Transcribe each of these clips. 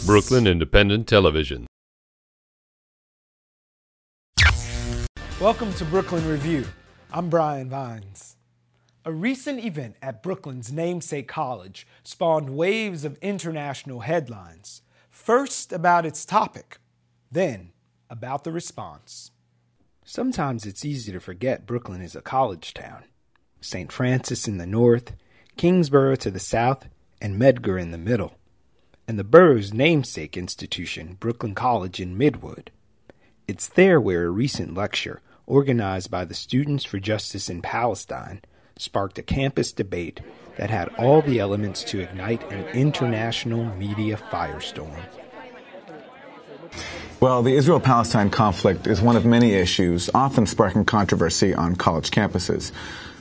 Brooklyn Independent Television. Welcome to Brooklyn Review. I'm Brian Vines. A recent event at Brooklyn's namesake college spawned waves of international headlines. First about its topic, then about the response. Sometimes it's easy to forget Brooklyn is a college town. St. Francis in the north, Kingsborough to the south, and Medgar in the middle. And the borough's namesake institution, Brooklyn College in Midwood. It's there where a recent lecture, organized by the Students for Justice in Palestine, sparked a campus debate that had all the elements to ignite an international media firestorm. Well, the Israel-Palestine conflict is one of many issues often sparking controversy on college campuses.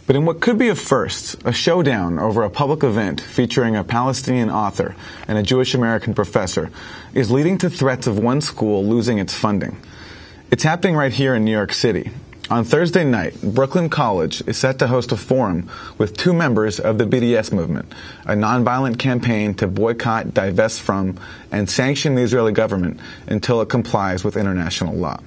But in what could be a first, a showdown over a public event featuring a Palestinian author and a Jewish-American professor is leading to threats of one school losing its funding. It's happening right here in New York City. On Thursday night, Brooklyn College is set to host a forum with two members of the B.D.S movement, a nonviolent campaign to boycott, divest from, and sanction the Israeli government until it complies with international law.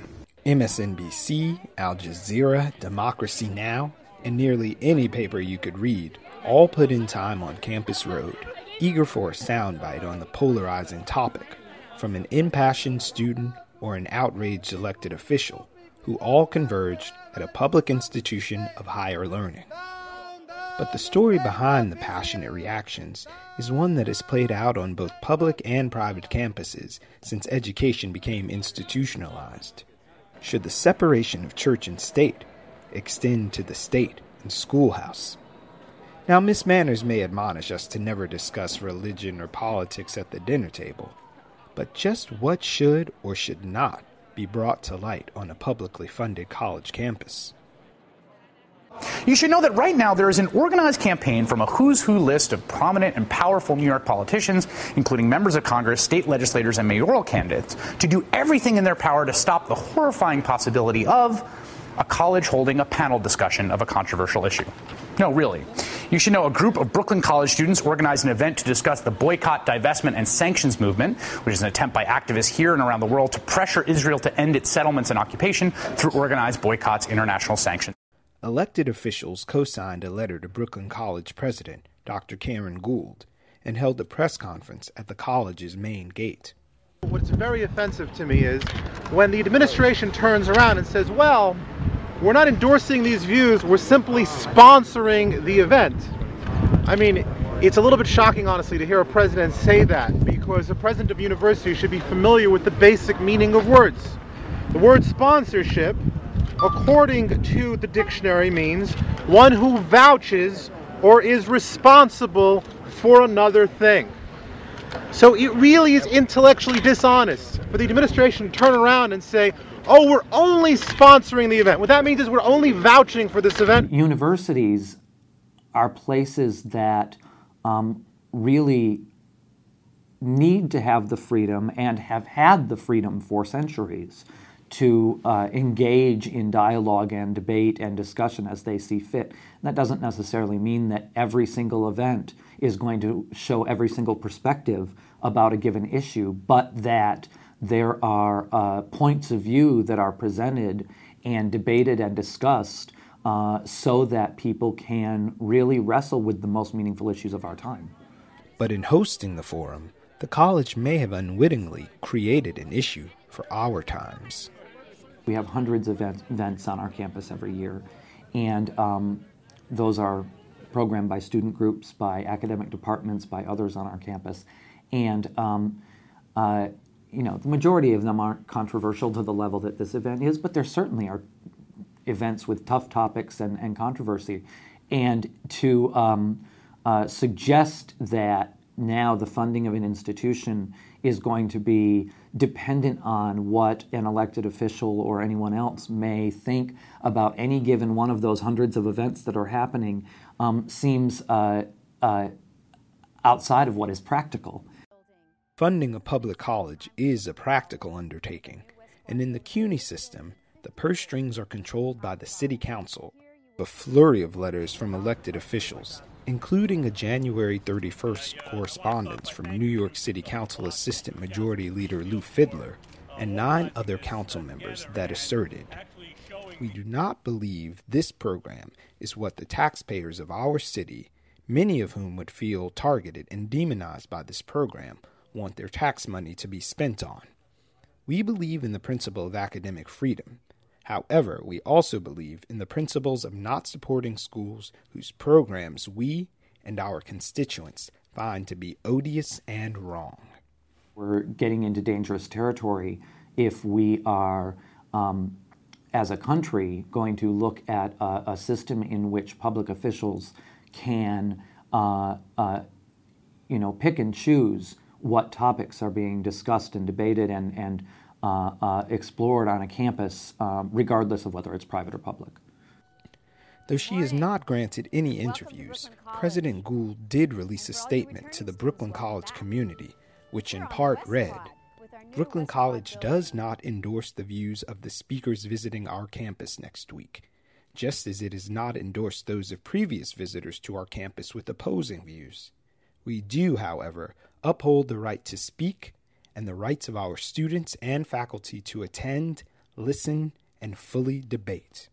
MSNBC, Al Jazeera, Democracy Now!, and nearly any paper you could read all put in time on Campus Road, eager for a soundbite on the polarizing topic from an impassioned student or an outraged elected official who all converged at a public institution of higher learning. But the story behind the passionate reactions is one that has played out on both public and private campuses since education became institutionalized. Should the separation of church and state extend to the state and schoolhouse? Now, Miss Manners may admonish us to never discuss religion or politics at the dinner table, but just what should or should not be brought to light on a publicly funded college campus? You should know that right now there is an organized campaign from a who's who list of prominent and powerful New York politicians, including members of Congress, state legislators, and mayoral candidates, to do everything in their power to stop the horrifying possibility of a college holding a panel discussion of a controversial issue. No, really. You should know a group of Brooklyn College students organized an event to discuss the boycott, divestment, and sanctions movement, which is an attempt by activists here and around the world to pressure Israel to end its settlements and occupation through organized boycotts, international sanctions. Elected officials co-signed a letter to Brooklyn College president, Dr. Karen Gould, and held a press conference at the college's main gate. What's very offensive to me is when the administration turns around and says, well, we're not endorsing these views, we're simply sponsoring the event. I mean, it's a little bit shocking, honestly, to hear a president say that, because a president of a university should be familiar with the basic meaning of words. The word sponsorship, according to the dictionary, means one who vouches or is responsible for another thing. So it really is intellectually dishonest for the administration to turn around and say, oh, we're only sponsoring the event. What that means is we're only vouching for this event. Universities are places that really need to have the freedom and have had the freedom for centuries to engage in dialogue and debate and discussion as they see fit. And that doesn't necessarily mean that every single event is going to show every single perspective about a given issue, but that there are points of view that are presented and debated and discussed so that people can really wrestle with the most meaningful issues of our time. But in hosting the forum, the college may have unwittingly created an issue for our times. We have hundreds of events on our campus every year, and those are programmed by student groups, by academic departments, by others on our campus. And the majority of them aren't controversial to the level that this event is, but there certainly are events with tough topics and controversy. And to suggest that now the funding of an institution is going to be dependent on what an elected official or anyone else may think about any given one of those hundreds of events that are happening seems outside of what is practical. Funding a public college is a practical undertaking, and in the CUNY system, the purse strings are controlled by the city council, A flurry of letters from elected officials, including a January 31st correspondence from New York City Council Assistant Majority Leader Lou Fidler and 9 other council members that asserted, "We do not believe this program is what the taxpayers of our city, many of whom would feel targeted and demonized by this program, want their tax money to be spent on. We believe in the principle of academic freedom. However, we also believe in the principles of not supporting schools whose programs we and our constituents find to be odious and wrong." We're getting into dangerous territory if we are, as a country, going to look at a system in which public officials can, pick and choose what topics are being discussed and debated and explored on a campus, regardless of whether it's private or public. Though she is not granted any interviews, President Gould did release a statement to the Brooklyn College community, which in part read, "Brooklyn College does not endorse the views of the speakers visiting our campus next week, just as it has not endorsed those of previous visitors to our campus with opposing views. We do, however, uphold the right to speak and the rights of our students and faculty to attend, listen, and fully debate."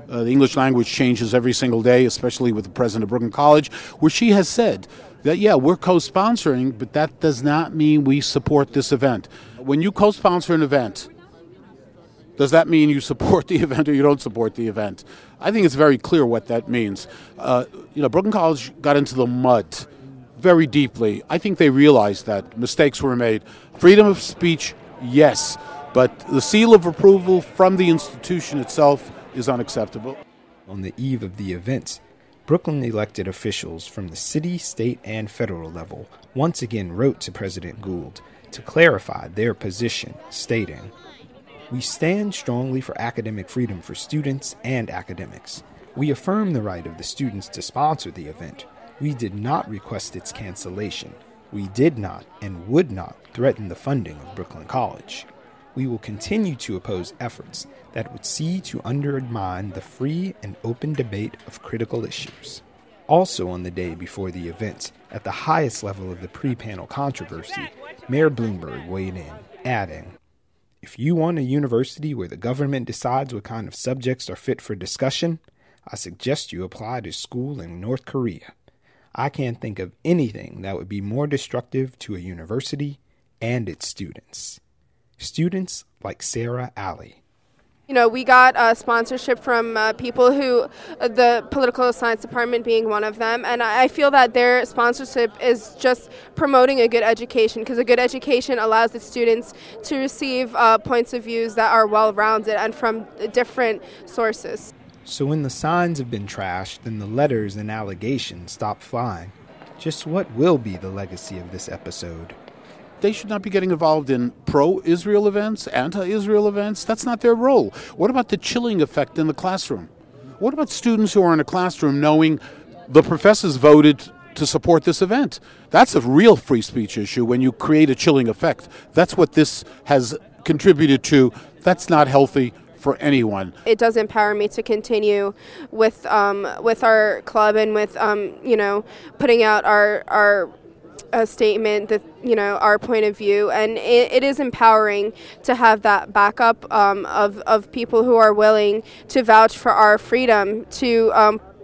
The English language changes every single day, especially with the president of Brooklyn College, where she has said that, yeah, we're co-sponsoring, but that does not mean we support this event. When you co-sponsor an event, does that mean you support the event or you don't support the event? I think it's very clear what that means. Brooklyn College got into the mud very deeply. I think they realized that mistakes were made. Freedom of speech, yes, but the seal of approval from the institution itself is unacceptable. On the eve of the event, Brooklyn elected officials from the city, state, and federal level once again wrote to President Gould to clarify their position, stating, "We stand strongly for academic freedom for students and academics. We affirm the right of the students to sponsor the event. We did not request its cancellation. We did not and would not threaten the funding of Brooklyn College. We will continue to oppose efforts that would seek to undermine the free and open debate of critical issues." Also on the day before the event, at the highest level of the pre-panel controversy, Mayor Bloomberg weighed in, adding, "If you want a university where the government decides what kind of subjects are fit for discussion, I suggest you apply to school in North Korea. I can't think of anything that would be more destructive to a university and its students. Students like Sarah Alley." We got sponsorship from people who, the political science department being one of them, and I feel that their sponsorship is just promoting a good education, because a good education allows the students to receive points of views that are well-rounded and from different sources. So when the signs have been trashed and the letters and allegations stop flying, just what will be the legacy of this episode? They should not be getting involved in pro-Israel events, anti-Israel events. That's not their role. What about the chilling effect in the classroom? What about students who are in a classroom knowing the professors voted to support this event? That's a real free speech issue when you create a chilling effect. That's what this has contributed to. That's not healthy for anyone. It does empower me to continue with our club and with putting out our statement, that our point of view, and it is empowering to have that backup of people who are willing to vouch for our freedom to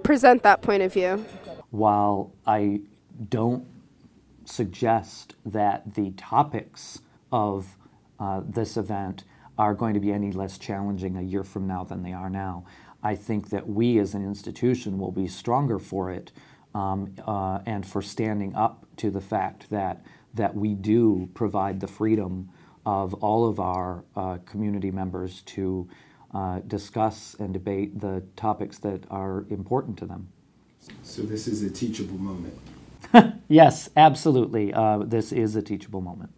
present that point of view. While I don't suggest that the topics of this event are going to be any less challenging a year from now than they are now, I think that we as an institution will be stronger for it, and for standing up to the fact that we do provide the freedom of all of our community members to discuss and debate the topics that are important to them. So this is a teachable moment. Yes, absolutely. This is a teachable moment.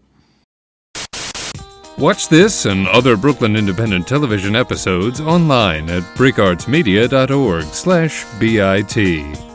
Watch this and other Brooklyn Independent Television episodes online at breakartsmedia.org/BIT.